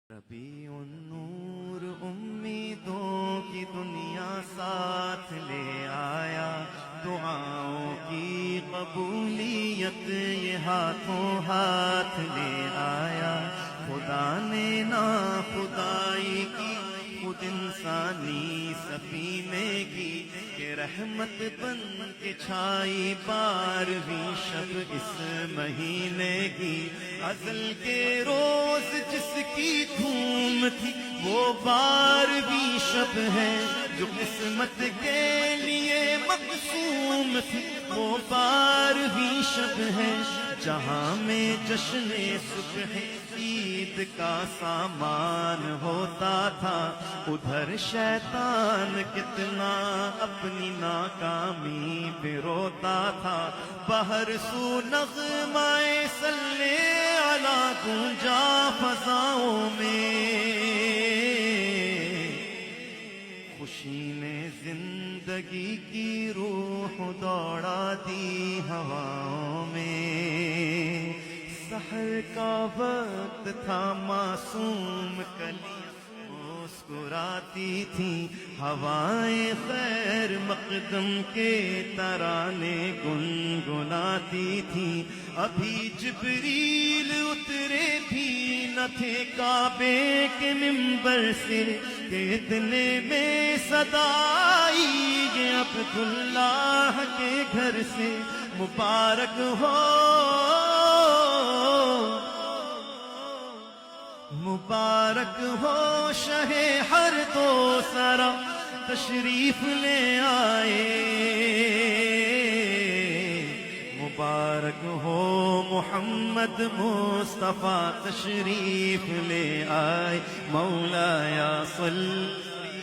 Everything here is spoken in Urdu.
ربیع النور امیدوں کی دنیا ساتھ لے آیا، دعاؤں کی قبولیت یہ ہاتھوں ہاتھ لے آیا۔ خدا نے نا خدائی کی خود انسانی سفینے کی، کہ رحمت بن کے چھائی 12ویں شب اس مہینے کی۔ ازل کے روز جس کی دھوم تھی وہ 12ویں شب ہے، جو قسمت کے لیے مقسوم تھی وہ 12ویں شب ہے۔ جہاں میں جشن صبح عید کا سامان ہوتا تھا، ادھر شیطان کتنا اپنی ناکامی پہ روتا تھا۔ باہر سو نغمۂ صلی علی گونجا فضاؤں میں، خوشی نے زندگی کی روح دوڑا دی ہواؤں میں۔ سحر کا وقت تھا، معصوم کلیاں مسکراتی تھی، ہوائیں خیر مقدم کے ترانے گنگناتی تھی۔ ابھی جبریل اترے بھی نہ تھے کعبے کے منبر سے، کہ اتنے میں صدا آئی یہ عبداللہ کے گھر سے۔ مبارک ہو مبارک ہو شہ ہر دو سرا، تشریف لے آئے۔ مبارک ہو محمد مصطفیٰ، تشریف لے آئے۔ مولایا صلی